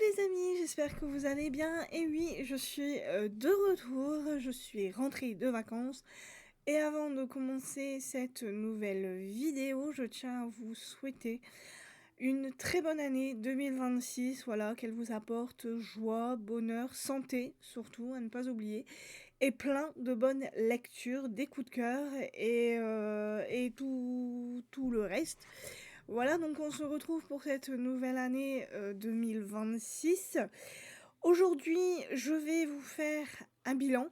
les amis, j'espère que vous allez bien. Et oui, je suis de retour, je suis rentrée de vacances. Et avant de commencer cette nouvelle vidéo, je tiens à vous souhaiter une très bonne année 2026. Voilà, qu'elle vous apporte joie, bonheur, santé, surtout, à ne pas oublier. Et plein de bonnes lectures, des coups de cœur et tout le reste. Voilà, donc on se retrouve pour cette nouvelle année 2026. Aujourd'hui, je vais vous faire un bilan.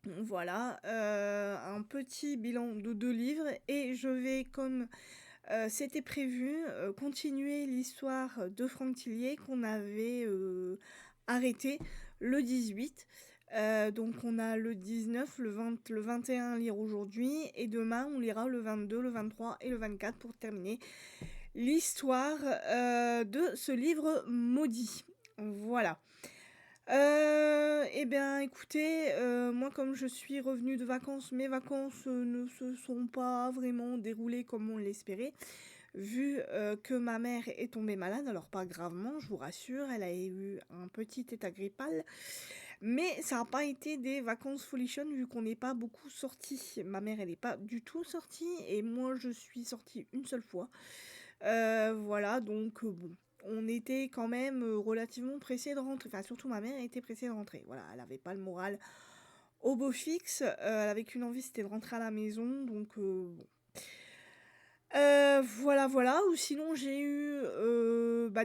Voilà, un petit bilan de 2 livres et je vais, comme c'était prévu, continuer l'histoire de Franck Tillier qu'on avait arrêté le 18. Donc on a le 19, le 20, le 21 à lire aujourd'hui et demain on lira le 22, le 23 et le 24 pour terminer l'histoire de ce livre maudit. Voilà. Eh bien, écoutez, moi, comme je suis revenue de vacances, mes vacances ne se sont pas vraiment déroulées comme on l'espérait, vu que ma mère est tombée malade. Alors, pas gravement, je vous rassure, elle a eu un petit état grippal, mais ça n'a pas été des vacances folichonnes, vu qu'on n'est pas beaucoup sortis. Ma mère, elle n'est pas du tout sortie, et moi, je suis sortie une seule fois. Voilà, donc bon, on était quand même relativement pressés de rentrer. Enfin, surtout ma mère était pressée de rentrer. Voilà, elle avait pas le moral au beau fixe. Elle avait qu'une envie, c'était de rentrer à la maison. Donc bon. Voilà, voilà. Ou sinon, j'ai eu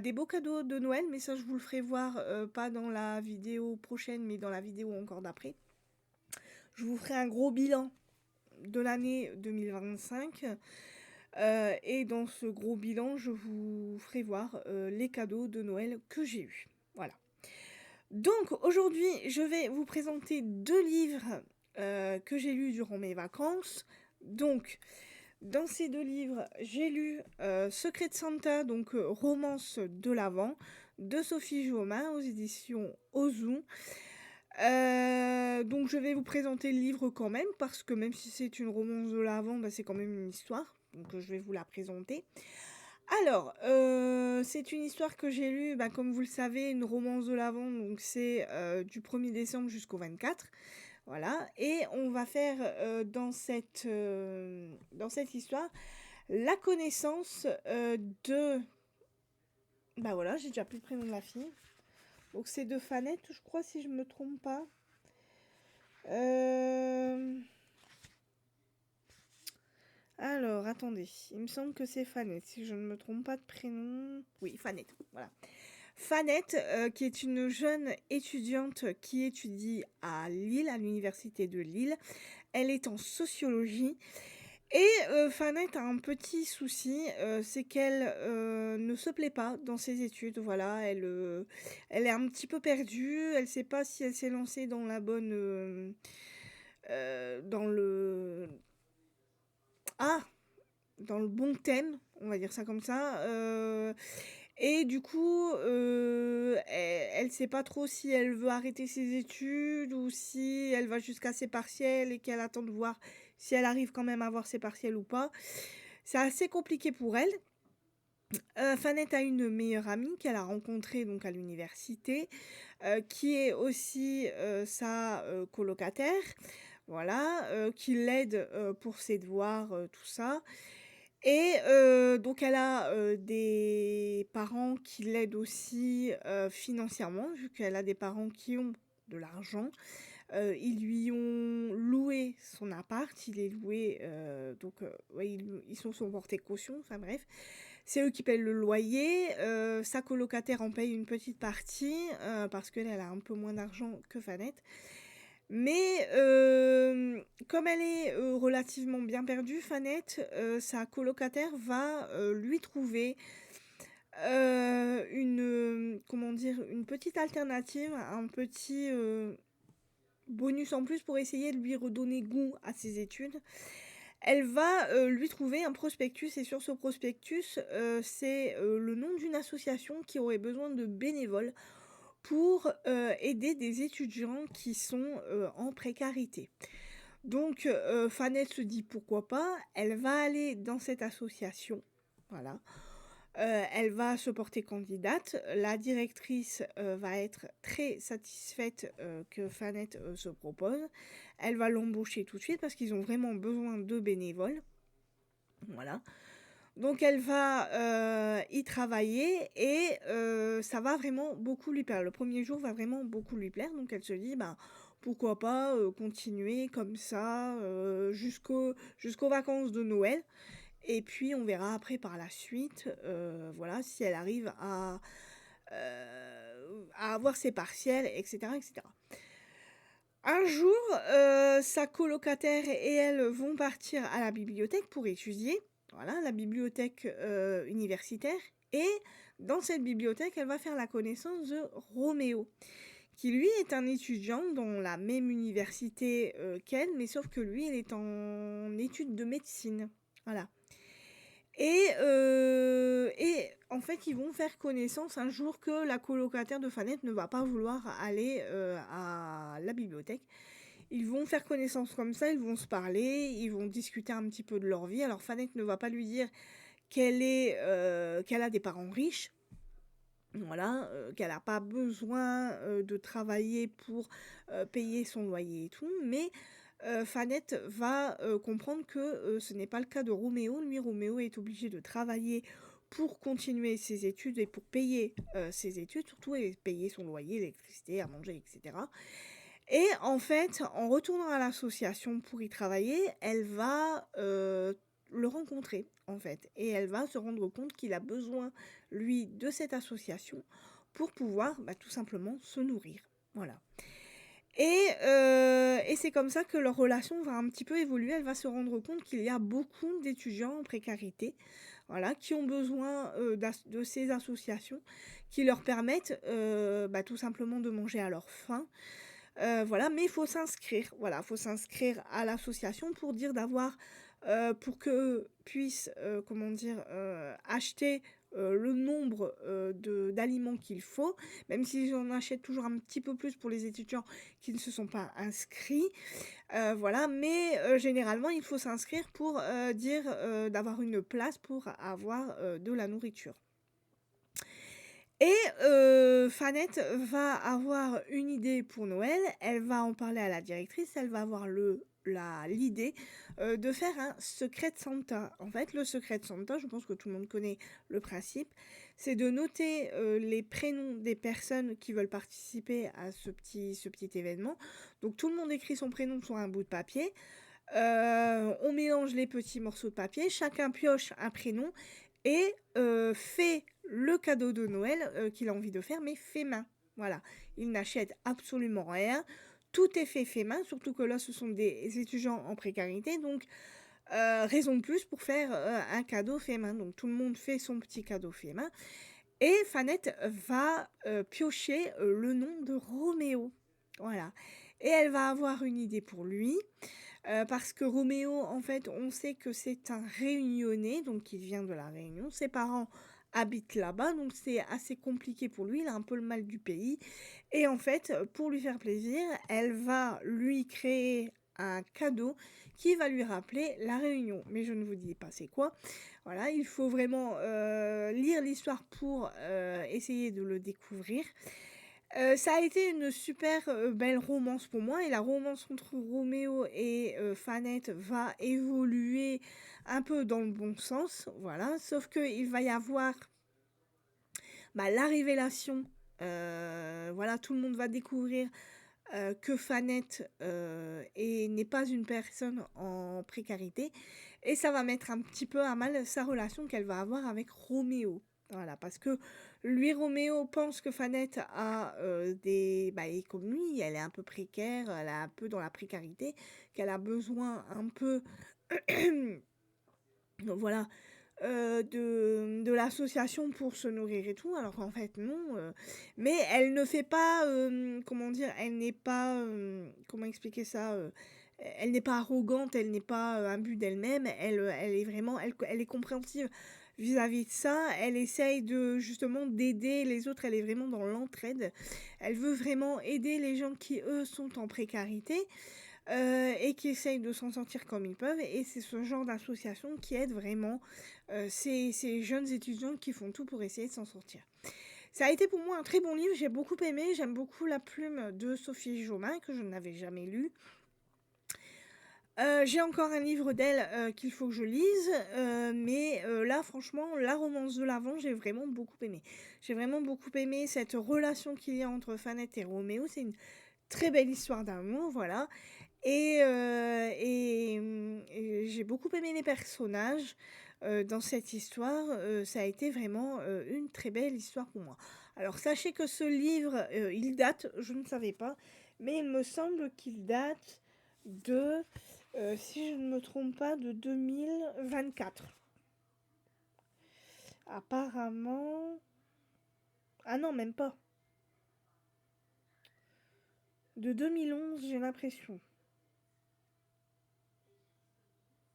des beaux cadeaux de Noël, mais ça, je vous le ferai voir pas dans la vidéo prochaine, mais dans la vidéo encore d'après. Je vous ferai un gros bilan de l'année 2025. Et dans ce gros bilan, je vous ferai voir les cadeaux de Noël que j'ai eus. Voilà. Donc aujourd'hui, je vais vous présenter 2 livres que j'ai lus durant mes vacances. Donc, dans ces 2 livres, j'ai lu Secret de Santa, donc romance de l'Avent, de Sophie Jaumin aux éditions Ozu. Donc je vais vous présenter le livre quand même, parce que même si c'est une romance de l'Avent, c'est quand même une histoire. Donc je vais vous la présenter. Alors, c'est une histoire que j'ai lue, comme vous le savez, une romance de l'Avent, donc c'est du 1er décembre jusqu'au 24. Voilà, et on va faire dans cette histoire la connaissance de... Bah voilà, j'ai déjà plus le prénom de la fille. Donc c'est de Fanette, je crois, si je me trompe pas. Alors, attendez, il me semble que c'est Fanette, si je ne me trompe pas de prénom. Oui, Fanette, voilà. Fanette, qui est une jeune étudiante qui étudie à Lille, à l'université de Lille. Elle est en sociologie. Et Fanette a un petit souci, c'est qu'elle ne se plaît pas dans ses études. Voilà, elle est un petit peu perdue. Elle ne sait pas si elle s'est lancée dans la bonne... dans le... Ah, dans le bon thème, on va dire ça comme ça. Et du coup, elle sait pas trop si elle veut arrêter ses études ou si elle va jusqu'à ses partiels et qu'elle attend de voir si elle arrive quand même à avoir ses partiels ou pas. C'est assez compliqué pour elle. Fanette a une meilleure amie qu'elle a rencontrée donc à l'université, qui est aussi sa colocataire, voilà, qui l'aide pour ses devoirs, tout ça. Et donc elle a des parents qui l'aident aussi financièrement, vu qu'elle a des parents qui ont de l'argent. Ils lui ont loué son appart, il est loué, ouais, ils sont sur portée caution, enfin bref. C'est eux qui payent le loyer, sa colocataire en paye une petite partie, parce qu'elle a un peu moins d'argent que Fanette. Mais comme elle est relativement bien perdue, Fanette, sa colocataire va lui trouver comment dire, une petite alternative, un petit bonus en plus pour essayer de lui redonner goût à ses études. Elle va lui trouver un prospectus et sur ce prospectus, c'est le nom d'une association qui aurait besoin de bénévoles pour aider des étudiants qui sont en précarité. Donc Fanette se dit pourquoi pas, elle va aller dans cette association, voilà. Elle va se porter candidate. La directrice, va être très satisfaite, que Fanette, se propose. Elle va l'embaucher tout de suite parce qu'ils ont vraiment besoin de bénévoles. Voilà. Donc elle va, y travailler et ça va vraiment beaucoup lui plaire. Le premier jour va vraiment beaucoup lui plaire, donc elle se dit: «Ben, pourquoi pas, continuer comme ça, jusqu'aux vacances de Noël et puis on verra après par la suite, voilà, si elle arrive à avoir ses partiels et cetera et cetera». Un jour, sa colocataire et elle vont partir à la bibliothèque pour étudier, voilà, la bibliothèque, universitaire et dans cette bibliothèque, elle va faire la connaissance de Roméo, qui lui est un étudiant dans la même université, qu'elle, mais sauf que lui, il est en études de médecine, voilà. Et en fait, ils vont faire connaissance un jour que la colocataire de Fanette ne va pas vouloir aller, à la bibliothèque. Ils vont faire connaissance comme ça, ils vont se parler, ils vont discuter un petit peu de leur vie. Alors Fanette ne va pas lui dire qu'elle a des parents riches, voilà, qu'elle a pas besoin, de travailler pour, payer son loyer et tout, mais Fanette va, comprendre que, ce n'est pas le cas de Roméo. Lui, Roméo est obligé de travailler pour continuer ses études et pour payer, ses études surtout et payer son loyer, l'électricité, à manger et cetera. Et en fait, en retournant à l'association pour y travailler, elle va, le rencontrer, en fait et elle va se rendre compte qu'il a besoin, lui, de cette association pour pouvoir, bah, tout simplement se nourrir. Voilà. Et c'est comme ça que leur relation va un petit peu évoluer. Elle va se rendre compte qu'il y a beaucoup d'étudiants en précarité, voilà, qui ont besoin, de ces associations qui leur permettent, bah, tout simplement de manger à leur faim. Voilà, mais il faut s'inscrire, voilà, il faut s'inscrire à l'association pour dire d'avoir, pour qu'eux puissent, comment dire? Acheter, le nombre, de d'aliments qu'il faut, même s'ils en achètent toujours un petit peu plus pour les étudiants qui ne se sont pas inscrits, voilà, mais généralement, il faut s'inscrire pour, dire, d'avoir une place pour avoir, de la nourriture. Et Fanette va avoir une idée pour Noël, elle va en parler à la directrice, elle va avoir l'idée, de faire un secret Santa. En fait, le secret Santa, je pense que tout le monde connaît le principe, c'est de noter, les prénoms des personnes qui veulent participer à ce petit événement. Donc tout le monde écrit son prénom sur un bout de papier, on mélange les petits morceaux de papier, chacun pioche un prénom et fait le cadeau de Noël, qu'il a envie de faire, mais fait main. Voilà. Il n'achète absolument rien. Tout est fait main, surtout que là, ce sont des étudiants en précarité, donc raison de plus pour faire, un cadeau fait main. Donc tout le monde fait son petit cadeau fait main et Fanette va, piocher, le nom de Roméo. Voilà et elle va avoir une idée pour lui. Parce que Roméo, en fait, on sait que c'est un Réunionnais, donc il vient de La Réunion. Ses parents habitent là-bas, donc c'est assez compliqué pour lui. Il a un peu le mal du pays. Et en fait, pour lui faire plaisir, elle va lui créer un cadeau qui va lui rappeler La Réunion. Mais je ne vous dis pas c'est quoi. Voilà, il faut vraiment lire l'histoire pour essayer de le découvrir. Ça a été une super, belle romance pour moi et la romance entre Roméo et Fanette va évoluer un peu dans le bon sens, voilà. Sauf qu'il va y avoir, bah, la révélation, voilà, tout le monde va découvrir, que Fanette, n'est pas une personne en précarité et ça va mettre un petit peu à mal sa relation qu'elle va avoir avec Roméo. Voilà, parce que lui, Roméo pense que Fanette a, est comme lui, elle est un peu précaire, elle est un peu dans la précarité, qu'elle a besoin un peu, voilà, de l'association pour se nourrir et tout, alors qu'en fait non, mais elle ne fait pas, comment dire? Elle n'est pas, comment expliquer ça? Elle n'est pas arrogante, elle n'est pas, imbue d'elle-même, elle est vraiment elle est compréhensive vis-à-vis de ça. Elle essaye de justement d'aider les autres, elle est vraiment dans l'entraide. Elle veut vraiment aider les gens qui, eux, sont en précarité. et qui essayent de s'en sortir comme ils peuvent. Et c'est ce genre d'association qui aide vraiment ces jeunes étudiants qui font tout pour essayer de s'en sortir. Ça a été pour moi un très bon livre, j'ai beaucoup aimé, j'aime beaucoup la plume de Sophie Jomain que je n'avais jamais lue. J'ai encore un livre d'elle qu'il faut que je lise, mais là franchement, La romance de l'Avent, j'ai vraiment beaucoup aimé. J'ai vraiment beaucoup aimé cette relation qu'il y a entre Fanette et Roméo, c'est une très belle histoire d'amour, voilà. Et j'ai beaucoup aimé les personnages dans cette histoire. Ça a été vraiment une très belle histoire pour moi. Alors sachez que ce livre, il date, je ne savais pas, mais il me semble qu'il date de, si je ne me trompe pas, de 2024. Apparemment... Ah non, même pas. De 2011, j'ai l'impression.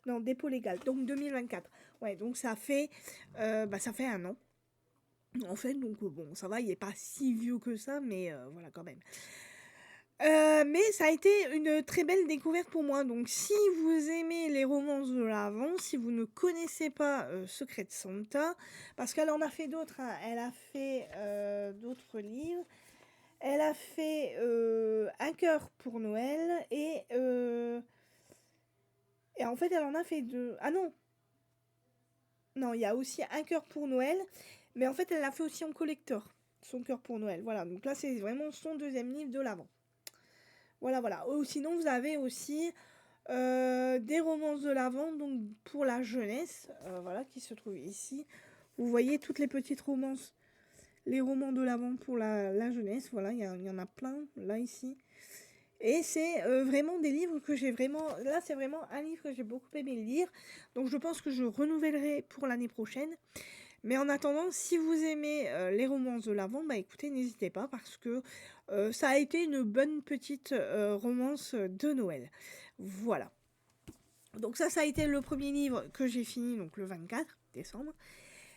Non, dépôt légal. Donc 2024. Ouais, donc ça fait un an. En fait, donc bon, ça va, il n'est pas si vieux que ça, mais voilà quand même. Mais ça a été une très belle découverte pour moi. Donc si vous aimez les romances de l'Avent, si vous ne connaissez pas Secret de Santa, parce qu'elle en a fait d'autres, hein. Elle a fait d'autres livres. Elle a fait Un cœur pour Noël et en fait elle en a fait deux. Ah non, non, il y a aussi Un cœur pour Noël, mais en fait elle l'a fait aussi en collector, Son cœur pour Noël. Voilà, donc là c'est vraiment son deuxième livre de l'Avent. Voilà, voilà. Ou sinon vous avez aussi des romances de l'Avent, donc pour la jeunesse, voilà, qui se trouvent ici. Vous voyez toutes les petites romances, les romans de l'Avent pour la jeunesse, voilà, il y en a plein, là, ici. Et c'est vraiment des livres que j'ai vraiment... Là, c'est vraiment un livre que j'ai beaucoup aimé lire. Donc, je pense que je renouvellerai pour l'année prochaine. Mais en attendant, si vous aimez les romances de l'Avent, bah écoutez, n'hésitez pas parce que ça a été une bonne petite romance de Noël. Voilà. Donc ça a été le premier livre que j'ai fini, donc le 24 décembre.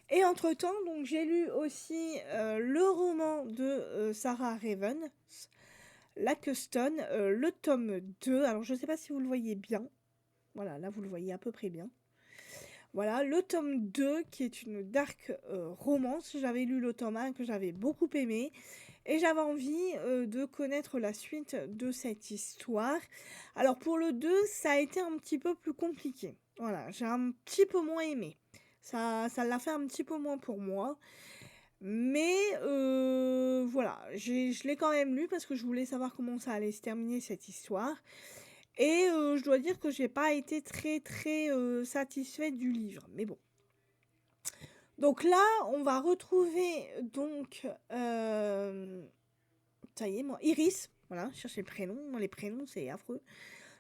Et entre-temps, donc j'ai lu aussi le roman de Sarah Raven, Lackeston, le tome 2. Alors, je ne sais pas si vous le voyez bien. Voilà, là, vous le voyez à peu près bien. Voilà, le tome 2, qui est une dark romance. J'avais lu le tome 1 que j'avais beaucoup aimé. Et j'avais envie de connaître la suite de cette histoire. Alors, pour le 2, ça a été un petit peu plus compliqué. Voilà, j'ai un petit peu moins aimé. Ça l'a fait un petit peu moins pour moi. Mais voilà, je l'ai quand même lu parce que je voulais savoir comment ça allait se terminer cette histoire. Et je dois dire que j'ai pas été très très satisfaite du livre. Mais bon. Donc là, on va retrouver donc ça y est, moi, Iris. Voilà, je cherchais le prénom. Moi, les prénoms, c'est affreux.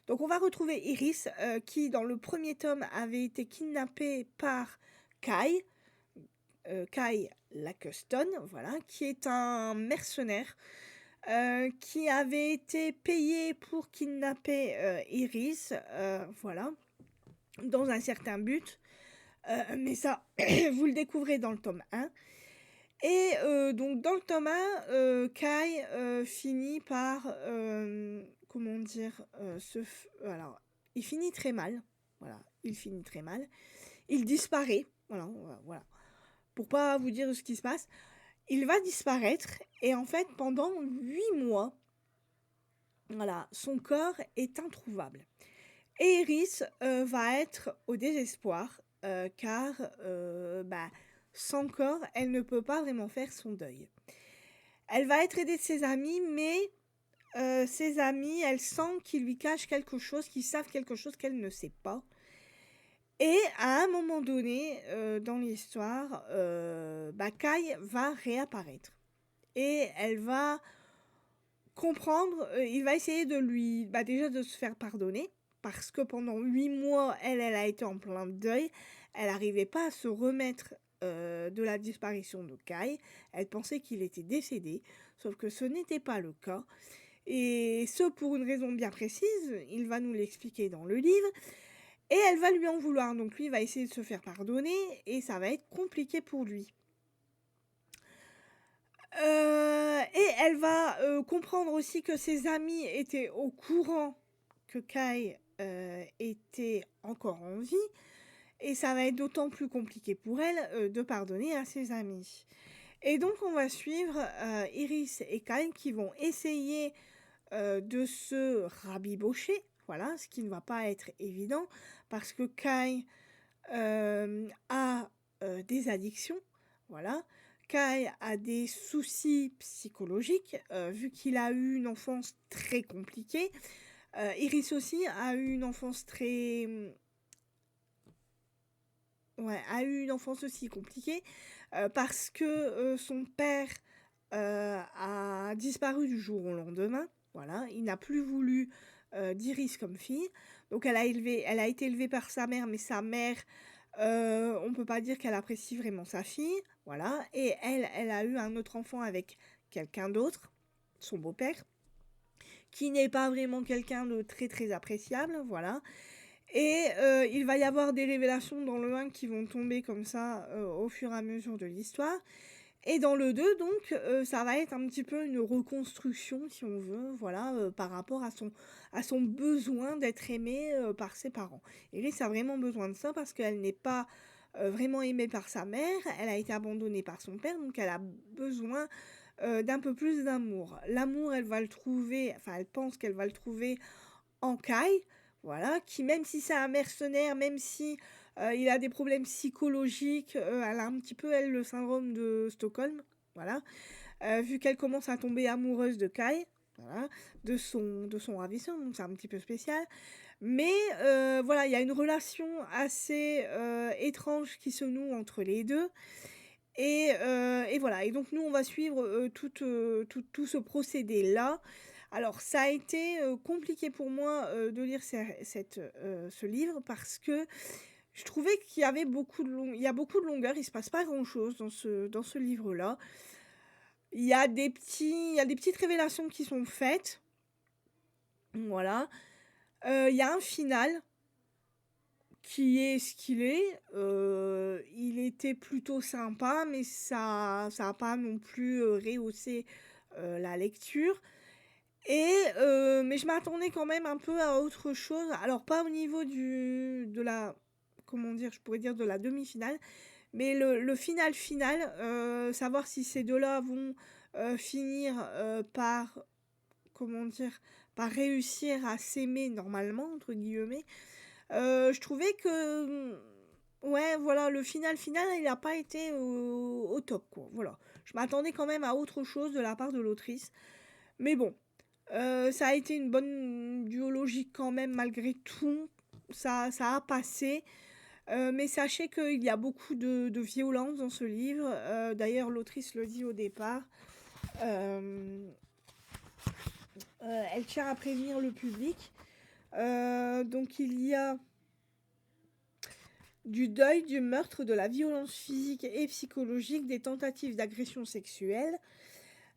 Donc on va retrouver Iris qui, dans le premier tome, avait été kidnappée par Kai. Kai Lackeston, voilà, qui est un mercenaire qui avait été payé pour kidnapper Iris, voilà, dans un certain but. Mais ça, vous le découvrez dans le tome 1. Et donc, dans le tome 1, Kai finit par, comment dire, alors, il finit très mal. Voilà, il finit très mal. Il disparaît. Voilà, voilà. Pour pas vous dire ce qui se passe, il va disparaître et en fait pendant 8 mois, voilà, son corps est introuvable. Et Iris va être au désespoir car sans corps, elle ne peut pas vraiment faire son deuil. Elle va être aidée de ses amis, mais ses amis, elle sent qu'ils lui cachent quelque chose, qu'ils savent quelque chose qu'elle ne sait pas. Et à un moment donné, dans l'histoire, Kai va réapparaître. Et elle va comprendre, il va essayer de lui, déjà de se faire pardonner, parce que pendant 8 mois, elle a été en plein deuil. Elle n'arrivait pas à se remettre de la disparition de Kai. Elle pensait qu'il était décédé, sauf que ce n'était pas le cas. Et ce, pour une raison bien précise, il va nous l'expliquer dans le livre. Et elle va lui en vouloir, donc lui va essayer de se faire pardonner et ça va être compliqué pour lui. Et elle va comprendre aussi que ses amis étaient au courant que Kai était encore en vie, et ça va être d'autant plus compliqué pour elle de pardonner à ses amis. Et donc on va suivre Iris et Kai qui vont essayer de se rabibocher, voilà, ce qui ne va pas être évident, parce que Kai a des addictions, voilà. Kai a des soucis psychologiques, vu qu'il a eu une enfance très compliquée. Iris aussi a eu une enfance a eu une enfance aussi compliquée, parce que son père a disparu du jour au lendemain. Voilà, il n'a plus voulu d'Iris comme fille. Donc elle a été élevée par sa mère, mais sa mère, on ne peut pas dire qu'elle apprécie vraiment sa fille. Voilà, et elle a eu un autre enfant avec quelqu'un d'autre, son beau-père, qui n'est pas vraiment quelqu'un de très très appréciable. Voilà. Et il va y avoir des révélations dans le 1 qui vont tomber comme ça au fur et à mesure de l'histoire. Et dans le 2, donc, ça va être un petit peu une reconstruction, si on veut, voilà, par rapport à son besoin d'être aimée par ses parents. Iris a vraiment besoin de ça parce qu'elle n'est pas vraiment aimée par sa mère, elle a été abandonnée par son père, donc elle a besoin d'un peu plus d'amour. L'amour, elle va le trouver, enfin, elle pense qu'elle va le trouver en Kai, voilà, qui même si c'est un mercenaire, même si il a des problèmes psychologiques, elle a un petit peu, elle, le syndrome de Stockholm, voilà, vu qu'elle commence à tomber amoureuse de Kai, voilà, de son ravisseur, donc c'est un petit peu spécial. Mais voilà, il y a une relation assez étrange qui se noue entre les deux. Et voilà, et donc nous on va suivre tout ce procédé-là. Alors ça a été compliqué pour moi de lire ce livre parce que je trouvais qu'il y avait il y a beaucoup de longueur, il se passe pas grand-chose dans ce livre-là. Il y a des petites révélations qui sont faites, voilà. Il y a un final qui est ce qu'il est. Il était plutôt sympa, mais ça a pas non plus rehaussé la lecture. Mais je m'attendais quand même un peu à autre chose. Alors, pas au niveau de la, comment dire, je pourrais dire de la demi-finale, mais le final, savoir si ces deux-là vont finir par, comment dire, par réussir à s'aimer normalement, entre guillemets. Je trouvais que, ouais, voilà, le final, il n'a pas été au top, quoi. Voilà. Je m'attendais quand même à autre chose de la part de l'autrice. Mais bon, ça a été une bonne duologie quand même, malgré tout. Ça a passé. Mais sachez qu'il y a beaucoup de violence dans ce livre. D'ailleurs, l'autrice le dit au départ. Elle tient à prévenir le public. Donc il y a du deuil, du meurtre, de la violence physique et psychologique, des tentatives d'agression sexuelle,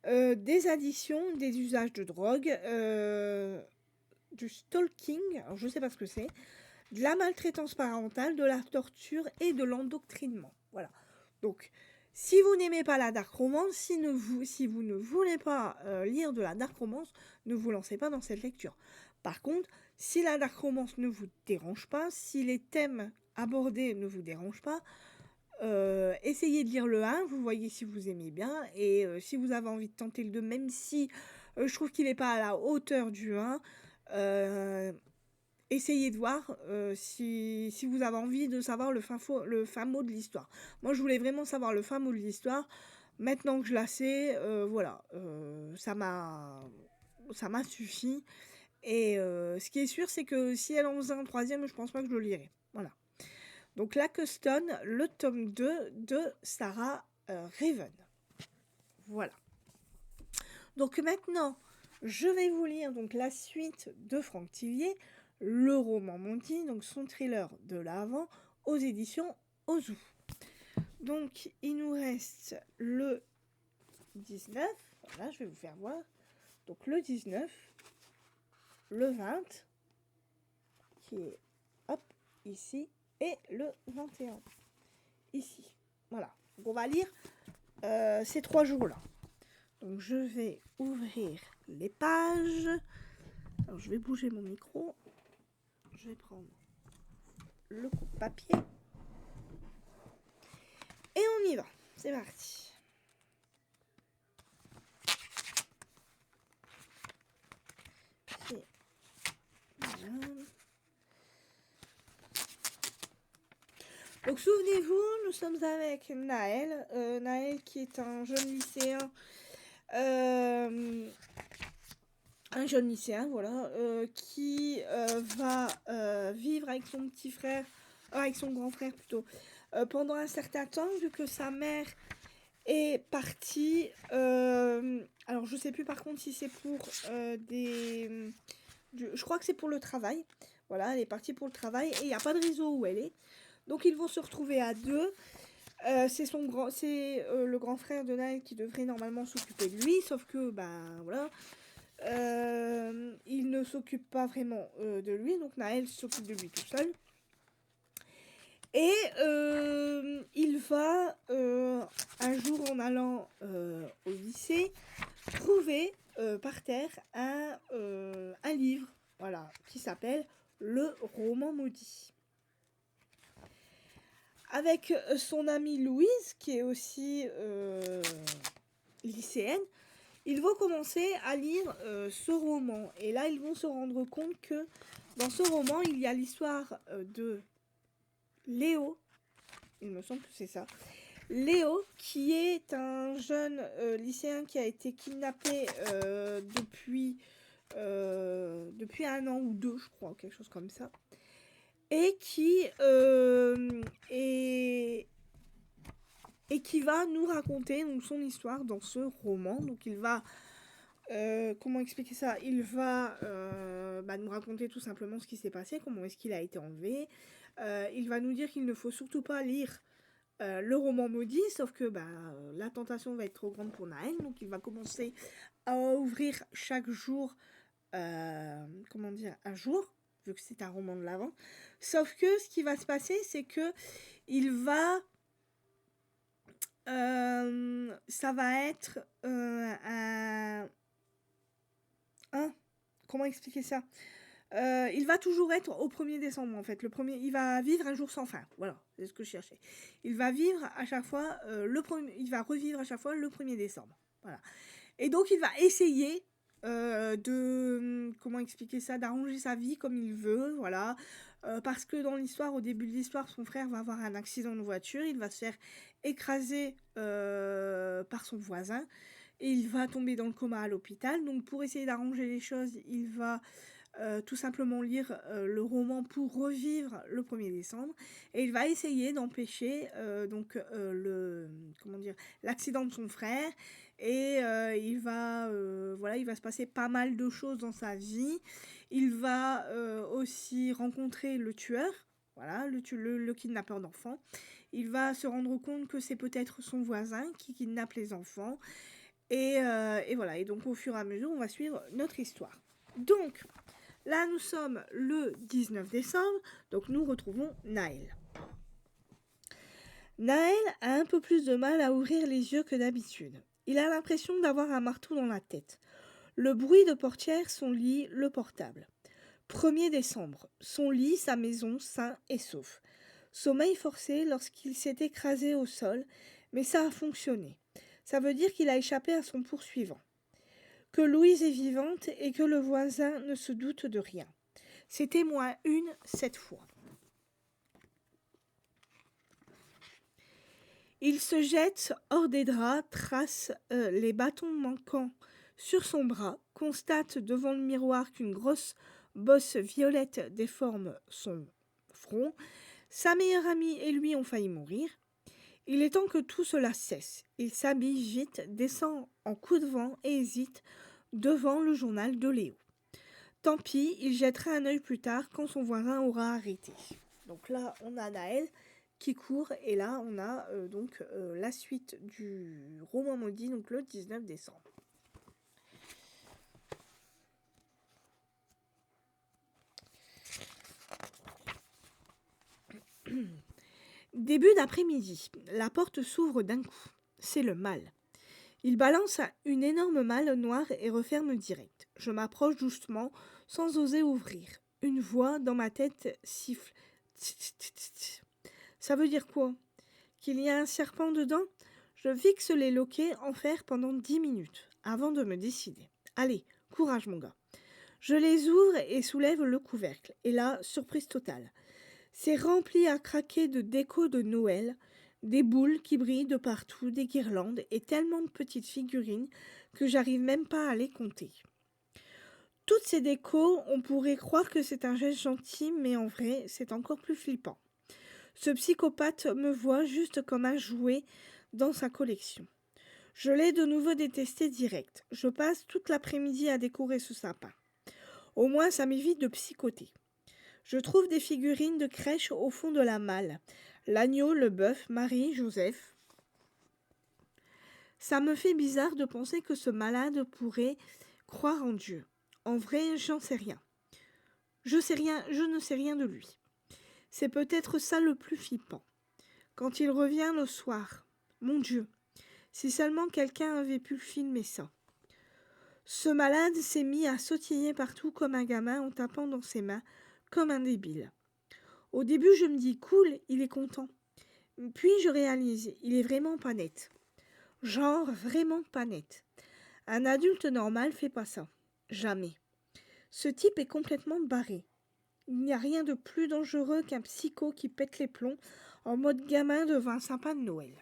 des addictions, des usages de drogue, du stalking, alors je ne sais pas ce que c'est, de la maltraitance parentale, de la torture et de l'endoctrinement. Voilà. Donc, si vous n'aimez pas la dark romance, si vous ne voulez pas lire de la dark romance, ne vous lancez pas dans cette lecture. Par contre, si la dark romance ne vous dérange pas, si les thèmes abordés ne vous dérangent pas, essayez de lire le 1, vous voyez si vous aimez bien, et si vous avez envie de tenter le 2, même si je trouve qu'il n'est pas à la hauteur du 1, essayez de voir si vous avez envie de savoir le fin mot de l'histoire. Moi, je voulais vraiment savoir le fin mot de l'histoire. Maintenant que je la sais, voilà, ça m'a suffi. Et ce qui est sûr, c'est que si elle en faisait un troisième, je pense pas que je le lirai. Voilà. Donc, La Custon, le tome 2 de Sarah Raven. Voilà. Donc maintenant, je vais vous lire donc la suite de Franck Tillier, le roman Monty, donc son thriller de l'avant, aux éditions Ozu. Donc, il nous reste le 19, voilà, je vais vous faire voir. Donc, le 19, le 20, qui est, hop, ici, et le 21, ici. Voilà, donc on va lire ces 3 jours-là. Donc, je vais ouvrir les pages. Alors, je vais bouger mon micro. je vais prendre le coupe-papier. Et on y va. C'est parti. Voilà. Donc souvenez-vous, nous sommes avec Naël. Naël qui est un jeune lycéen. Voilà, qui va vivre avec son petit frère, avec son grand frère plutôt, pendant un certain temps, vu que sa mère est partie. Alors je sais plus par contre si c'est pour je crois que c'est pour le travail. Voilà, elle est partie pour le travail et il n'y a pas de réseau où elle est. Donc ils vont se retrouver à deux. C'est le grand frère de Naël qui devrait normalement s'occuper de lui, sauf que voilà, il ne s'occupe pas vraiment de lui, donc Naël s'occupe de lui tout seul. Et il va un jour en allant au lycée trouver par terre un livre, voilà, qui s'appelle Le Roman Maudit. Avec son amie Louise, qui est aussi lycéenne, ils vont commencer à lire ce roman. Et là, ils vont se rendre compte que dans ce roman, il y a l'histoire de Léo. Il me semble que c'est ça. Léo, qui est un jeune lycéen qui a été kidnappé depuis 1 an ou 2, je crois, quelque chose comme ça. Et qui va nous raconter donc, son histoire dans ce roman. Donc il va, comment expliquer ça? Il va nous raconter tout simplement ce qui s'est passé, comment est-ce qu'il a été enlevé. Il va nous dire qu'il ne faut surtout pas lire le roman maudit, sauf que la tentation va être trop grande pour Naël. Donc il va commencer à ouvrir chaque jour, un jour, vu que c'est un roman de l'Avent. Sauf que ce qui va se passer, c'est que il va... ça va être comment expliquer ça? Il va toujours être au 1er décembre, en fait. Il va vivre un jour sans fin. Voilà, c'est ce que je cherchais. Il va vivre à chaque fois il va revivre à chaque fois le 1er décembre. Voilà. Et donc, il va essayer comment expliquer ça, d'arranger sa vie comme il veut, voilà, parce que dans l'histoire, au début de l'histoire, son frère va avoir un accident de voiture, il va se faire écraser par son voisin, et il va tomber dans le coma à l'hôpital. Donc pour essayer d'arranger les choses, il va tout simplement lire le roman pour revivre le 1er décembre, et il va essayer d'empêcher l'accident de son frère. Et il va se passer pas mal de choses dans sa vie. Il va aussi rencontrer le tueur, voilà, le kidnappeur d'enfants. Il va se rendre compte que c'est peut-être son voisin qui kidnappe les enfants. Et voilà, et donc au fur et à mesure, on va suivre notre histoire. Donc, là, nous sommes le 19 décembre, donc nous retrouvons Naël. Naël a un peu plus de mal à ouvrir les yeux que d'habitude. Il a l'impression d'avoir un marteau dans la tête. Le bruit de portière, son lit, le portable. 1er décembre. Son lit, sa maison, sain et sauf. Sommeil forcé lorsqu'il s'est écrasé au sol, mais ça a fonctionné. Ça veut dire qu'il a échappé à son poursuivant. Que Louise est vivante et que le voisin ne se doute de rien. C'était -1 cette fois. Il se jette hors des draps, trace les bâtons manquants sur son bras, constate devant le miroir qu'une grosse bosse violette déforme son front. Sa meilleure amie et lui ont failli mourir. Il est temps que tout cela cesse. Il s'habille vite, descend en coup de vent et hésite devant le journal de Léo. Tant pis, il jettera un œil plus tard quand son voisin aura arrêté. Donc là, on a Naël qui court, et là on a la suite du roman maudit, donc le 19 décembre. Début d'après-midi, la porte s'ouvre d'un coup. C'est le mâle. Il balance une énorme malle noire et referme direct. Je m'approche doucement, sans oser ouvrir. Une voix dans ma tête siffle. Tch, tch, tch, tch. Ça veut dire quoi? Qu'il y a un serpent dedans? Je fixe les loquets en fer pendant 10 minutes avant de me décider. Allez, courage mon gars. Je les ouvre et soulève le couvercle. Et là, surprise totale. C'est rempli à craquer de déco de Noël, des boules qui brillent de partout, des guirlandes et tellement de petites figurines que j'arrive même pas à les compter. Toutes ces décos, on pourrait croire que c'est un geste gentil, mais en vrai, c'est encore plus flippant. Ce psychopathe me voit juste comme un jouet dans sa collection. Je l'ai de nouveau détesté direct. Je passe toute l'après-midi à décorer ce sapin. Au moins, ça m'évite de psychoter. Je trouve des figurines de crèche au fond de la malle. L'agneau, le bœuf, Marie, Joseph. Ça me fait bizarre de penser que ce malade pourrait croire en Dieu. En vrai, j'en sais rien. Je ne sais rien de lui. C'est peut-être ça le plus flippant. Quand il revient le soir, mon Dieu, si seulement quelqu'un avait pu filmer ça. Ce malade s'est mis à sautiller partout comme un gamin en tapant dans ses mains, comme un débile. Au début, je me dis, cool, il est content. Puis je réalise, il est vraiment pas net. Genre, vraiment pas net. Un adulte normal fait pas ça. Jamais. Ce type est complètement barré. Il n'y a rien de plus dangereux qu'un psycho qui pète les plombs en mode gamin devant un sapin de Noël.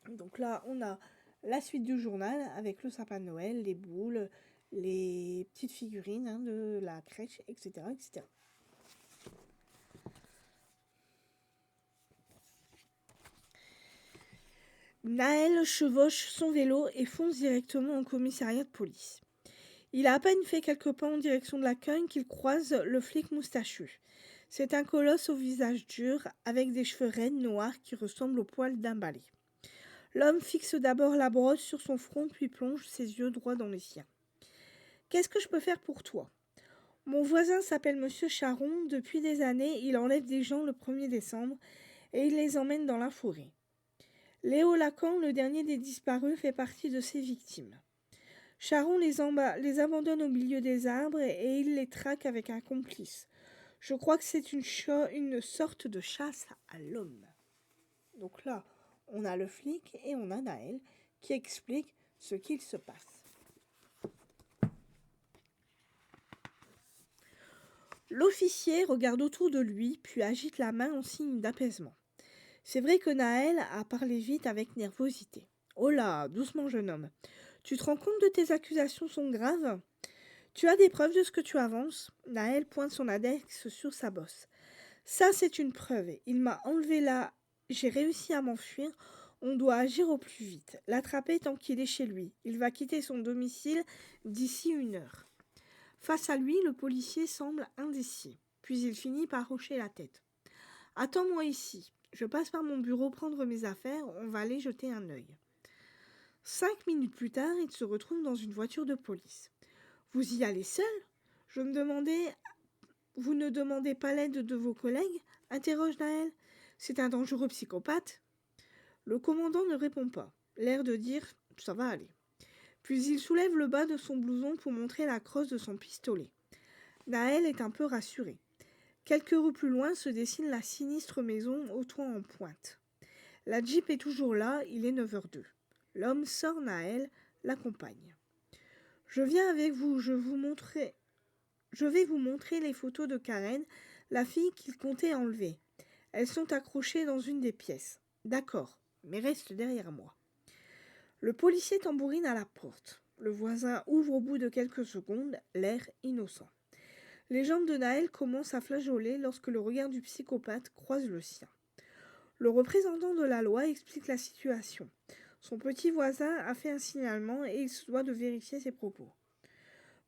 Donc là, on a la suite du journal avec le sapin de Noël, les boules, les petites figurines de la crèche, etc., etc. Naël chevauche son vélo et fonce directement au commissariat de police. Il a à peine fait quelques pas en direction de l'accueil qu'il croise le flic moustachu. C'est un colosse au visage dur, avec des cheveux raides noirs qui ressemblent aux poils d'un balai. L'homme fixe d'abord la brosse sur son front, puis plonge ses yeux droit dans les siens. « Qu'est-ce que je peux faire pour toi ? Mon voisin s'appelle Monsieur Charon. Depuis des années, il enlève des gens le 1er décembre et il les emmène dans la forêt. Léo Lacan, le dernier des disparus, fait partie de ses victimes. Charon les abandonne au milieu des arbres et il les traque avec un complice. Je crois que c'est une sorte de chasse à l'homme. » Donc là, on a le flic et on a Naël qui explique ce qu'il se passe. L'officier regarde autour de lui, puis agite la main en signe d'apaisement. C'est vrai que Naël a parlé vite avec nervosité. « Oh là, doucement jeune homme. Tu te rends compte de tes accusations sont graves ? Tu as des preuves de ce que tu avances ?» Naël pointe son index sur sa bosse. « Ça, c'est une preuve. Il m'a enlevé là. J'ai réussi à m'enfuir. On doit agir au plus vite. L'attraper tant qu'il est chez lui. Il va quitter son domicile d'ici 1 heure. » Face à lui, le policier semble indécis. Puis il finit par hocher la tête. « Attends-moi ici. Je passe par mon bureau prendre mes affaires. On va aller jeter un œil. » 5 minutes plus tard, il se retrouve dans une voiture de police. « Vous y allez seul ? Vous ne demandez pas l'aide de vos collègues ?» interroge Naël. « C'est un dangereux psychopathe. » Le commandant ne répond pas, l'air de dire « ça va aller ». Puis il soulève le bas de son blouson pour montrer la crosse de son pistolet. Naël est un peu rassuré. Quelques rues plus loin se dessine la sinistre maison au toit en pointe. La Jeep est toujours là, il est 9h02. L'homme sort, Naël l'accompagne. « Je viens avec vous, je vais vous montrer les photos de Karen, la fille qu'il comptait enlever. Elles sont accrochées dans une des pièces. D'accord, mais reste derrière moi. » Le policier tambourine à la porte. Le voisin ouvre au bout de quelques secondes, l'air innocent. Les jambes de Naël commencent à flageoler lorsque le regard du psychopathe croise le sien. Le représentant de la loi explique la situation. Son petit voisin a fait un signalement et il se doit de vérifier ses propos.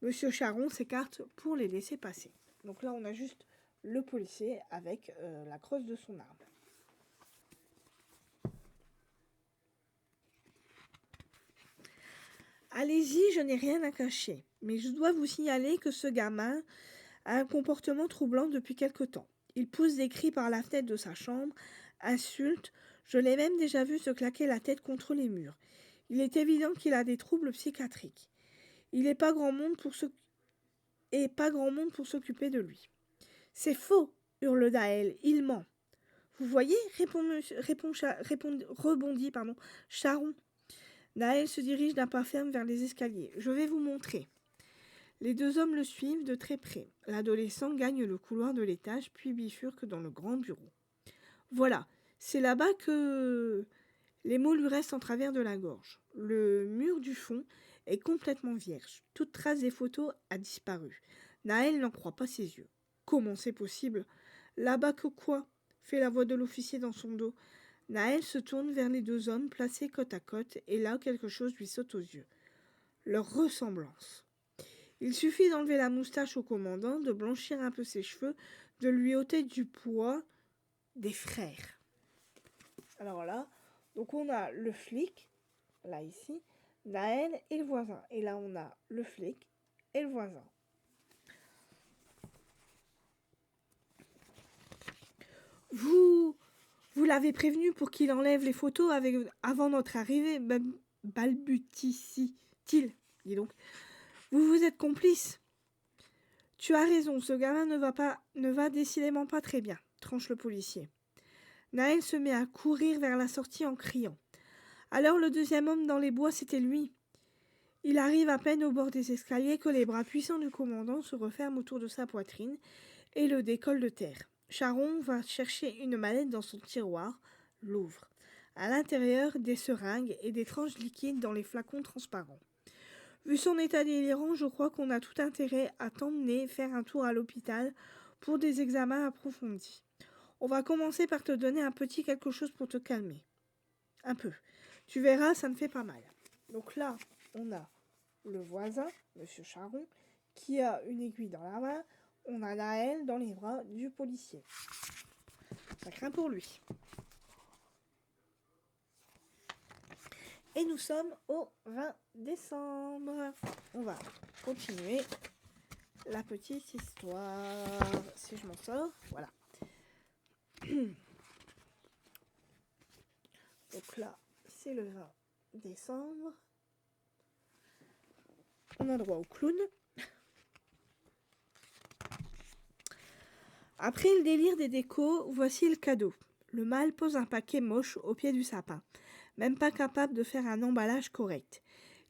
Monsieur Charon s'écarte pour les laisser passer. Donc là, on a juste le policier avec la crosse de son arme. Allez-y, je n'ai rien à cacher, mais je dois vous signaler que ce gamin a un comportement troublant depuis quelque temps. Il pousse des cris par la fenêtre de sa chambre, insulte, je l'ai même déjà vu se claquer la tête contre les murs. Il est évident qu'il a des troubles psychiatriques. Il n'est pas grand monde et pas grand monde pour s'occuper de lui. C'est faux, hurle Naël, il ment. Vous voyez, rebondit Charon. Naël se dirige d'un pas ferme vers les escaliers. Je vais vous montrer. Les deux hommes le suivent de très près. L'adolescent gagne le couloir de l'étage, puis bifurque dans le grand bureau. Voilà, c'est là-bas que les mots lui restent en travers de la gorge. Le mur du fond est complètement vierge. Toute trace des photos a disparu. Naël n'en croit pas ses yeux. Comment c'est possible? Là-bas que quoi? Fait la voix de l'officier dans son dos. Naël se tourne vers les deux hommes placés côte à côte et là quelque chose lui saute aux yeux. Leur ressemblance. Il suffit d'enlever la moustache au commandant, de blanchir un peu ses cheveux, de lui ôter du poids des frères. Alors là, donc on a le flic, là ici, Naël et le voisin. Et là on a le flic et le voisin. Vous l'avez prévenu pour qu'il enlève les photos avant notre arrivée, balbutie-t-il, dis donc. Vous êtes complice. Tu as raison, ce gamin ne va décidément pas très bien, tranche le policier. Naël se met à courir vers la sortie en criant. Alors le deuxième homme dans les bois, c'était lui. Il arrive à peine au bord des escaliers que les bras puissants du commandant se referment autour de sa poitrine et le décollent de terre. Charon va chercher une mallette dans son tiroir, l'ouvre. À l'intérieur, des seringues et des tranches liquides dans les flacons transparents. Vu son état délirant, je crois qu'on a tout intérêt à t'emmener faire un tour à l'hôpital pour des examens approfondis. On va commencer par te donner un petit quelque chose pour te calmer. Un peu. Tu verras, ça ne fait pas mal. Donc là, on a le voisin, Monsieur Charon, qui a une aiguille dans la main. On a Naël dans les bras du policier. Ça craint pour lui. Et nous sommes au 20 décembre. On va continuer la petite histoire. Si je m'en sors, voilà. Donc là, c'est le 20 décembre. On a droit au clown. Après le délire des décos, voici le cadeau. Le mâle pose un paquet moche au pied du sapin, même pas capable de faire un emballage correct.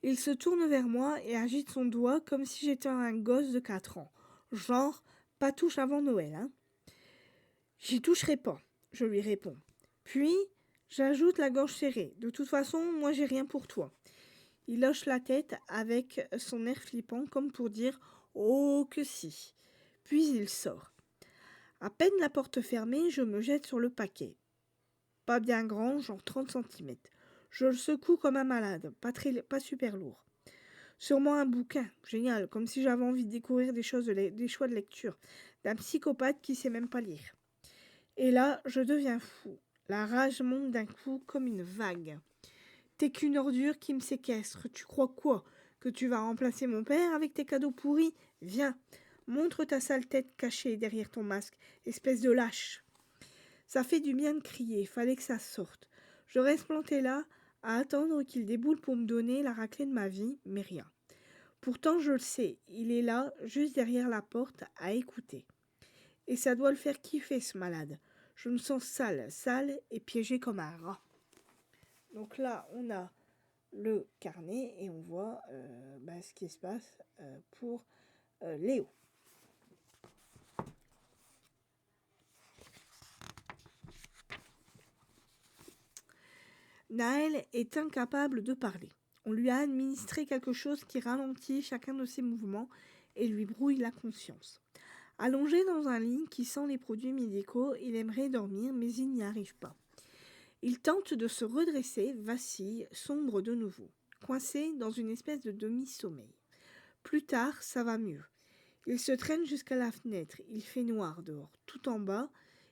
Il se tourne vers moi et agite son doigt comme si j'étais un gosse de 4 ans. Genre, pas touche avant Noël, hein. J'y toucherai pas, je lui réponds. Puis, j'ajoute la gorge serrée. De toute façon, moi j'ai rien pour toi. Il hoche la tête avec son air flippant comme pour dire « Oh que si !» Puis il sort. À peine la porte fermée, je me jette sur le paquet. Pas bien grand, genre 30 cm. Je le secoue comme un malade, pas super lourd. Sûrement un bouquin, génial, comme si j'avais envie de découvrir des choix de lecture, d'un psychopathe qui sait même pas lire. Et là, je deviens fou. La rage monte d'un coup comme une vague. T'es qu'une ordure qui me séquestre. Tu crois quoi? Que tu vas remplacer mon père avec tes cadeaux pourris? Viens, montre ta sale tête cachée derrière ton masque, espèce de lâche. Ça fait du bien de crier, fallait que ça sorte. Je reste planté là, à attendre qu'il déboule pour me donner la raclée de ma vie, mais rien. Pourtant, je le sais, il est là, juste derrière la porte, à écouter. Et ça doit le faire kiffer, ce malade. Je me sens sale et piégé comme un rat. Donc là, on a le carnet et on voit ce qui se passe pour Léo. Naël est incapable de parler. On lui a administré quelque chose qui ralentit chacun de ses mouvements et lui brouille la conscience. Allongé dans un lit qui sent les produits médicaux, il aimerait dormir, mais il n'y arrive pas. Il tente de se redresser, vacille, sombre de nouveau, coincé dans une espèce de demi-sommeil. Plus tard, ça va mieux. Il se traîne jusqu'à la fenêtre, il fait noir dehors. Tout en bas,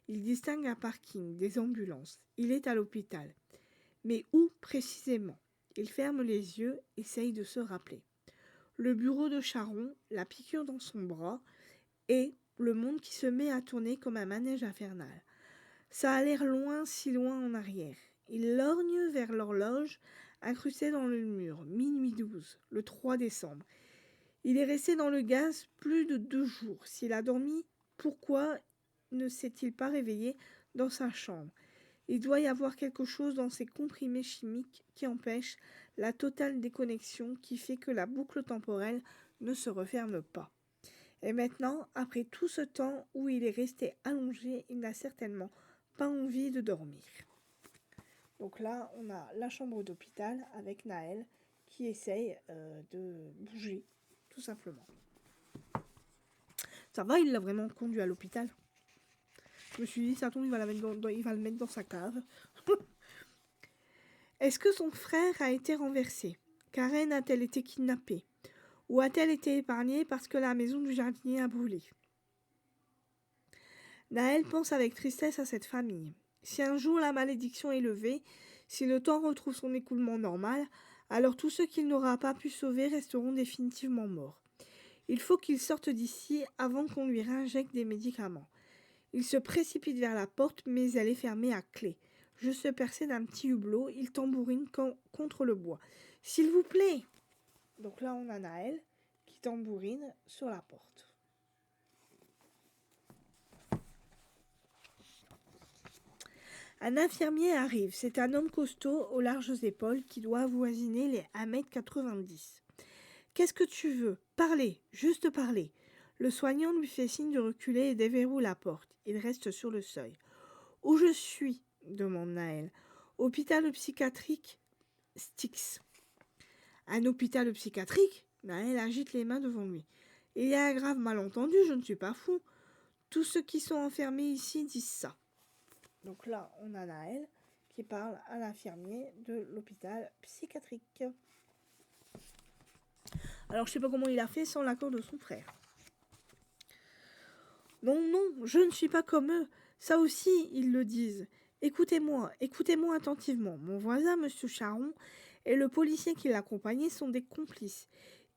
il distingue un parking, des ambulances. Il est à l'hôpital. Mais où précisément? Il ferme les yeux, essaye de se rappeler. Le bureau de Charon, la piqûre dans son bras, et le monde qui se met à tourner comme un manège infernal. Ça a l'air loin, si loin en arrière. Il lorgne vers l'horloge, incrustée dans le mur, minuit 12, le 3 décembre. Il est resté dans le gaz plus de 2 jours. S'il a dormi, pourquoi ne s'est-il pas réveillé dans sa chambre? Il doit y avoir quelque chose dans ces comprimés chimiques qui empêche la totale déconnexion qui fait que la boucle temporelle ne se referme pas. Et maintenant, après tout ce temps où il est resté allongé, il n'a certainement pas envie de dormir. Donc là, on a la chambre d'hôpital avec Naël qui essaye de bouger, tout simplement. Ça va, il l'a vraiment conduit à l'hôpital. Je me suis dit, ça tombe, il va le mettre dans sa cave. Est-ce que son frère a été renversé? Karen a-t-elle été kidnappée? Ou a-t-elle été épargnée parce que la maison du jardinier a brûlé? Naël pense avec tristesse à cette famille. Si un jour la malédiction est levée, si le temps retrouve son écoulement normal, alors tous ceux qu'il n'aura pas pu sauver resteront définitivement morts. Il faut qu'il sorte d'ici avant qu'on lui réinjecte des médicaments. Il se précipite vers la porte, mais elle est fermée à clé. Juste percé d'un petit hublot, il tambourine contre le bois. « S'il vous plaît !» Donc là, on a Naël qui tambourine sur la porte. Un infirmier arrive. C'est un homme costaud aux larges épaules qui doit avoisiner les 1,90 m. « Qu'est-ce que tu veux? Parlez, juste parler. » Le soignant lui fait signe de reculer et déverrouille la porte. Il reste sur le seuil. « Où je suis ?» demande Naël. « Hôpital psychiatrique Styx. »« Un hôpital psychiatrique ?» Naël agite les mains devant lui. « Il y a un grave malentendu, je ne suis pas fou. Tous ceux qui sont enfermés ici disent ça. » Donc là, on a Naël qui parle à l'infirmier de l'hôpital psychiatrique. Alors, je ne sais pas comment il a fait sans l'accord de son frère. Non, non, je ne suis pas comme eux. Ça aussi, ils le disent. Écoutez-moi attentivement. Mon voisin, Monsieur Charon, et le policier qui l'accompagnait sont des complices.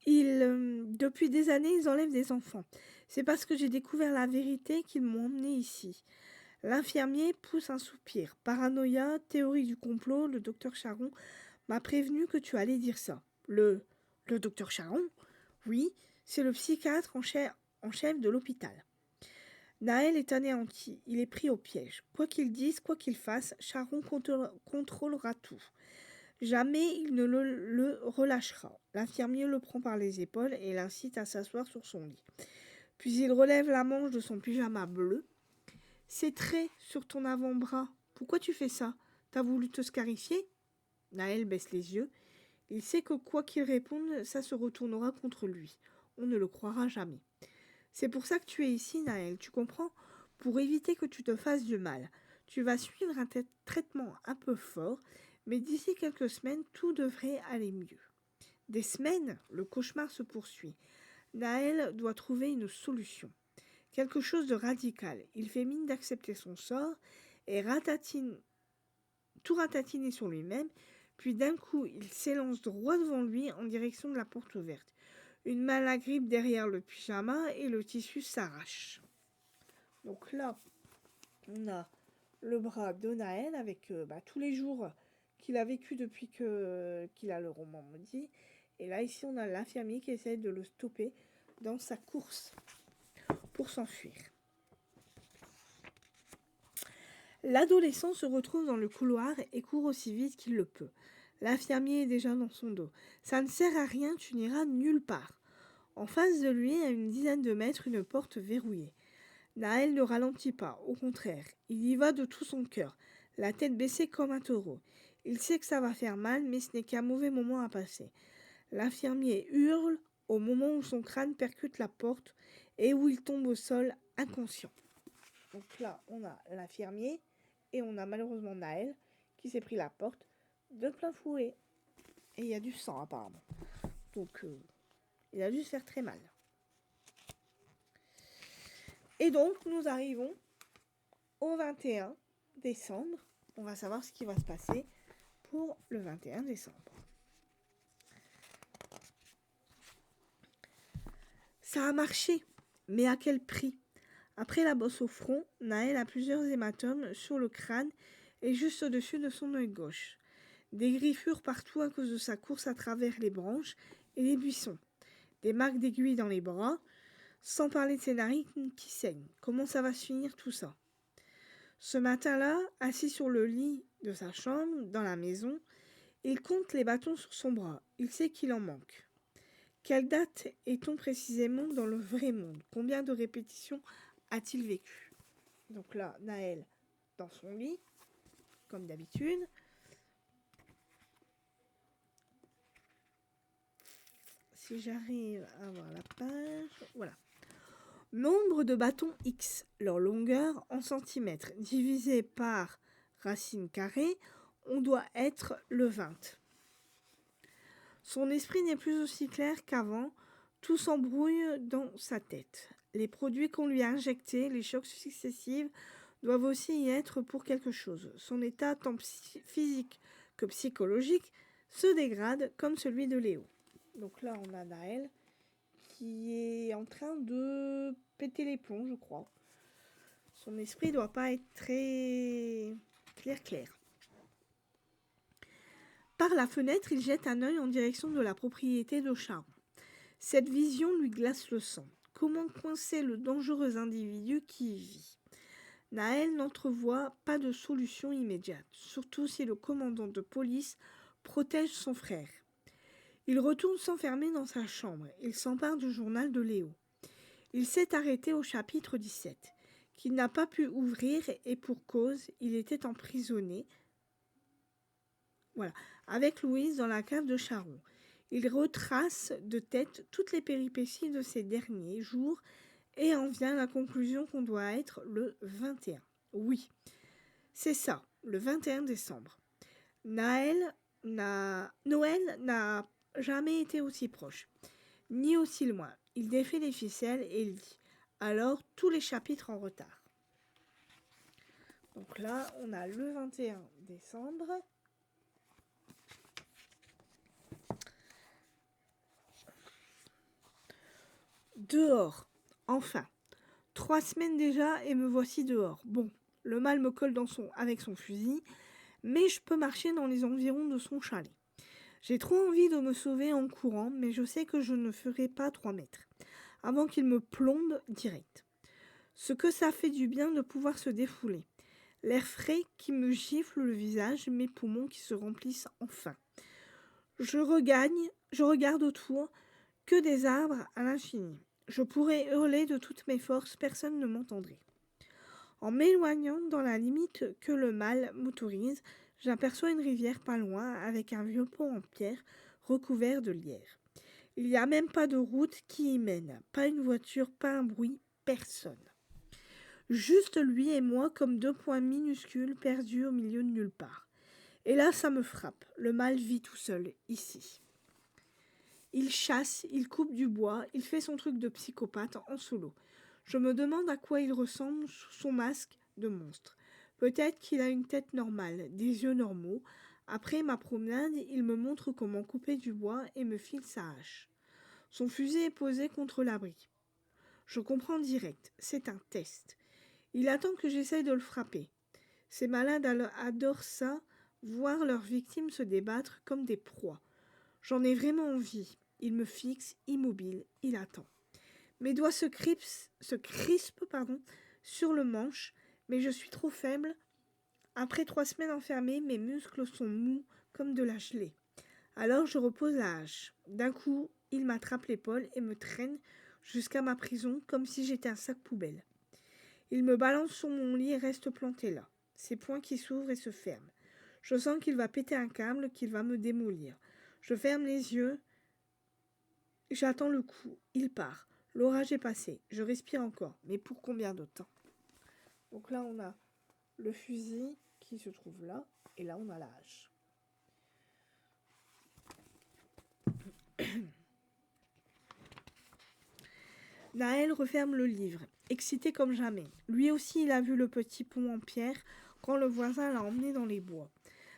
Depuis des années, ils enlèvent des enfants. C'est parce que j'ai découvert la vérité qu'ils m'ont emmené ici. L'infirmier pousse un soupir. Paranoïa, théorie du complot, le docteur Charon m'a prévenu que tu allais dire ça. Le docteur Charon? Oui, c'est le psychiatre en chef de l'hôpital. Naël est anéanti, il est pris au piège. Quoi qu'il dise, quoi qu'il fasse, Charon contrôlera tout. Jamais il ne le relâchera. L'infirmier le prend par les épaules et l'incite à s'asseoir sur son lit. Puis il relève la manche de son pyjama bleu. Ces traits sur ton avant-bras, pourquoi tu fais ça? T'as voulu te scarifier? Naël baisse les yeux. Il sait que quoi qu'il réponde, ça se retournera contre lui. On ne le croira jamais. C'est pour ça que tu es ici, Naël, tu comprends? Pour éviter que tu te fasses du mal. Tu vas suivre un traitement un peu fort, mais d'ici quelques semaines, tout devrait aller mieux. Des semaines, le cauchemar se poursuit. Naël doit trouver une solution. Quelque chose de radical. Il fait mine d'accepter son sort et tout ratatiner sur lui-même, puis d'un coup, il s'élance droit devant lui en direction de la porte ouverte. Une main l'agrippe derrière le pyjama et le tissu s'arrache. Donc là, on a le bras de Naël avec tous les jours qu'il a vécu depuis qu'il a le roman maudit. Et là, ici, on a l'infirmier qui essaie de le stopper dans sa course pour s'enfuir. L'adolescent se retrouve dans le couloir et court aussi vite qu'il le peut. L'infirmier est déjà dans son dos. Ça ne sert à rien, tu n'iras nulle part. En face de lui, à une dizaine de mètres, une porte verrouillée. Naël ne ralentit pas, au contraire. Il y va de tout son cœur, la tête baissée comme un taureau. Il sait que ça va faire mal, mais ce n'est qu'un mauvais moment à passer. L'infirmier hurle au moment où son crâne percute la porte et où il tombe au sol inconscient. Donc là, on a l'infirmier et on a malheureusement Naël qui s'est pris la porte de plein fouet. Et il y a du sang apparemment. Donc il a dû se faire très mal. Et donc nous arrivons au 21 décembre. On va savoir ce qui va se passer pour le 21 décembre. Ça a marché, mais à quel prix? Après la bosse au front, Naël a plusieurs hématomes sur le crâne et juste au-dessus de son œil gauche. Des griffures partout à cause de sa course à travers les branches et les buissons. des marques d'aiguilles dans les bras, sans parler de ses narines qui saignent. Comment ça va se finir tout ça? Ce matin-là, assis sur le lit de sa chambre, dans la maison, il compte les bâtons sur son bras. Il sait qu'il en manque. Quelle date est-on précisément dans le vrai monde? Combien de répétitions a-t-il vécu? Donc là, Naël, dans son lit, comme d'habitude. Si j'arrive à voir la page, voilà. Nombre de bâtons X, leur longueur en centimètres, divisé par racine carrée, on doit être le 20. Son esprit n'est plus aussi clair qu'avant, tout s'embrouille dans sa tête. Les produits qu'on lui a injectés, les chocs successifs, doivent aussi y être pour quelque chose. Son état, tant physique que psychologique, se dégrade comme celui de Léo. Donc là, on a Naël qui est en train de péter les plombs, je crois. Son esprit doit pas être très clair. Par la fenêtre, il jette un œil en direction de la propriété de Charon. Cette vision lui glace le sang. Comment coincer le dangereux individu qui y vit? Naël n'entrevoit pas de solution immédiate, surtout si le commandant de police protège son frère. Il retourne s'enfermer dans sa chambre. Il s'empare du journal de Léo. Il s'est arrêté au chapitre 17, qu'il n'a pas pu ouvrir et pour cause, il était emprisonné. Voilà, avec Louise dans la cave de Charon. Il retrace de tête toutes les péripéties de ces derniers jours et en vient à la conclusion qu'on doit être le 21. Oui, c'est ça, le 21 décembre. Noël n'a jamais été aussi proche, ni aussi loin. Il défait les ficelles et lit. Alors, tous les chapitres en retard. Donc là, on a le 21 décembre. Dehors, enfin. 3 semaines déjà et me voici dehors. Bon, le mal me colle avec son fusil, mais je peux marcher dans les environs de son chalet. J'ai trop envie de me sauver en courant, mais je sais que je ne ferai pas 3 mètres, avant qu'il me plombe direct. Ce que ça fait du bien de pouvoir se défouler. L'air frais qui me gifle le visage, mes poumons qui se remplissent enfin. Je regarde autour, que des arbres à l'infini. Je pourrais hurler de toutes mes forces, personne ne m'entendrait. En m'éloignant dans la limite que le mal m'autorise, j'aperçois une rivière pas loin avec un vieux pont en pierre recouvert de lierre. Il n'y a même pas de route qui y mène, pas une voiture, pas un bruit, personne. Juste lui et moi comme 2 points minuscules perdus au milieu de nulle part. Et là, ça me frappe. Le mal vit tout seul, ici. Il chasse, il coupe du bois, il fait son truc de psychopathe en solo. Je me demande à quoi il ressemble sous son masque de monstre. Peut-être qu'il a une tête normale, des yeux normaux. Après ma promenade, il me montre comment couper du bois et me file sa hache. Son fusil est posé contre l'abri. Je comprends direct, c'est un test. Il attend que j'essaye de le frapper. Ces malades adorent ça, voir leurs victimes se débattre comme des proies. J'en ai vraiment envie. Il me fixe, immobile, il attend. Mes doigts se crispent sur le manche, mais je suis trop faible. Après 3 semaines enfermées, mes muscles sont mous comme de la gelée. Alors je repose la hache. D'un coup, il m'attrape l'épaule et me traîne jusqu'à ma prison comme si j'étais un sac poubelle. Il me balance sur mon lit et reste planté là, ses poings qui s'ouvrent et se ferment. Je sens qu'il va péter un câble, qu'il va me démolir. Je ferme les yeux. J'attends le coup. Il part. L'orage est passé. Je respire encore. Mais pour combien de temps? Donc là, on a le fusil qui se trouve là. Et là, on a la hache. Naël referme le livre, excité comme jamais. Lui aussi, il a vu le petit pont en pierre quand le voisin l'a emmené dans les bois.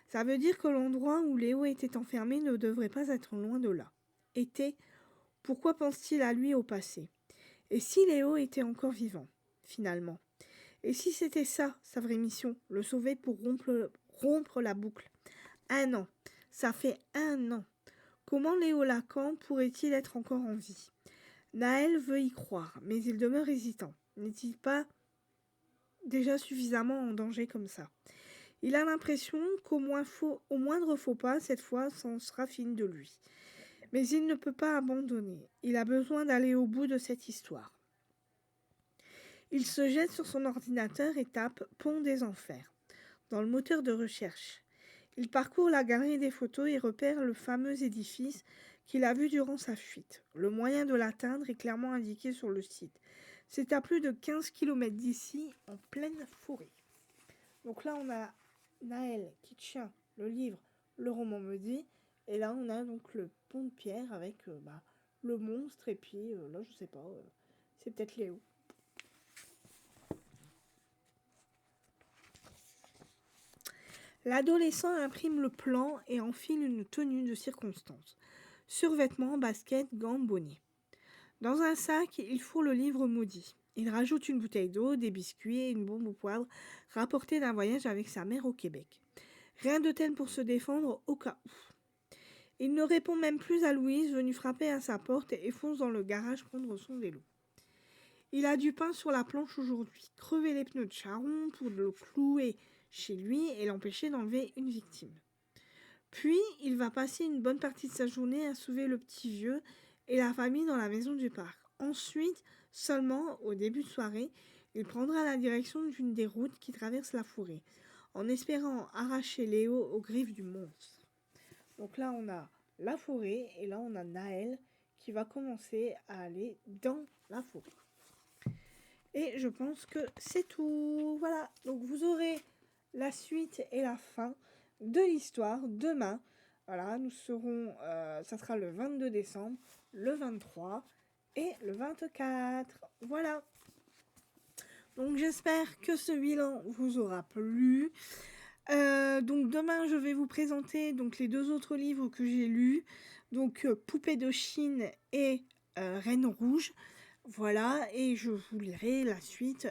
Ça veut dire que l'endroit où Léo était enfermé ne devrait pas être loin de là. Pourquoi pense-t-il à lui au passé? Et si Léo était encore vivant, finalement? Et si c'était ça, sa vraie mission, le sauver pour rompre la boucle? 1 an. Ça fait 1 an. Comment Léo Lacan pourrait-il être encore en vie? Naël veut y croire, mais il demeure hésitant. N'est-il pas déjà suffisamment en danger comme ça? Il a l'impression qu'au moindre faux pas, cette fois, c'en sera fini de lui. Mais il ne peut pas abandonner. Il a besoin d'aller au bout de cette histoire. Il se jette sur son ordinateur et tape Pont des Enfers dans le moteur de recherche. Il parcourt la galerie des photos et repère le fameux édifice qu'il a vu durant sa fuite. Le moyen de l'atteindre est clairement indiqué sur le site. C'est à plus de 15 km d'ici, en pleine forêt. Donc là, on a Naël qui tient le livre Le roman maudit. Et là, on a donc le pont de pierre avec le monstre. Et puis là, je sais pas, c'est peut-être Léo. L'adolescent imprime le plan et enfile une tenue de circonstance. Survêtements, baskets, gants, bonnet. Dans un sac, il fourre le livre maudit. Il rajoute une bouteille d'eau, des biscuits et une bombe au poivre rapportée d'un voyage avec sa mère au Québec. Rien de tel pour se défendre au cas où. Il ne répond même plus à Louise, venue frapper à sa porte, et fonce dans le garage prendre son vélo. Il a du pain sur la planche aujourd'hui. Crever les pneus de charron pour le clouer chez lui et l'empêcher d'enlever une victime. Puis, il va passer une bonne partie de sa journée à sauver le petit vieux et la famille dans la maison du parc. Ensuite, seulement au début de soirée, il prendra la direction d'une des routes qui traversent la forêt, en espérant arracher Léo aux griffes du monstre. Donc là, on a la forêt et là, on a Naël qui va commencer à aller dans la forêt. Et je pense que c'est tout. Voilà, donc vous aurez la suite et la fin de l'histoire demain. Voilà, nous serons, ça sera le 22 décembre, le 23 et le 24. Voilà. Donc j'espère que ce bilan vous aura plu. Donc demain, je vais vous présenter donc les deux autres livres que j'ai lus. Donc Poupée de Chine et Reine Rouge. Voilà, et je vous lirai la suite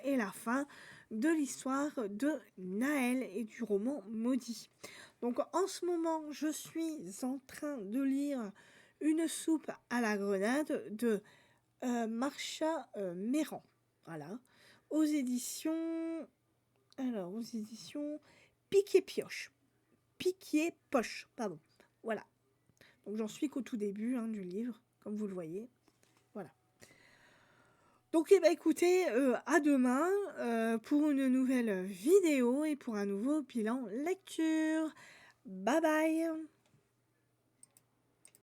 et la fin de l'histoire de Naël et du roman maudit. Donc en ce moment, je suis en train de lire Une soupe à la grenade de Marsha Méran. Voilà, aux éditions Piquet-Poche, pardon. Voilà. Donc j'en suis qu'au tout début du livre, comme vous le voyez. Voilà. Donc écoutez, à demain pour une nouvelle vidéo et pour un nouveau bilan lecture. Bye bye.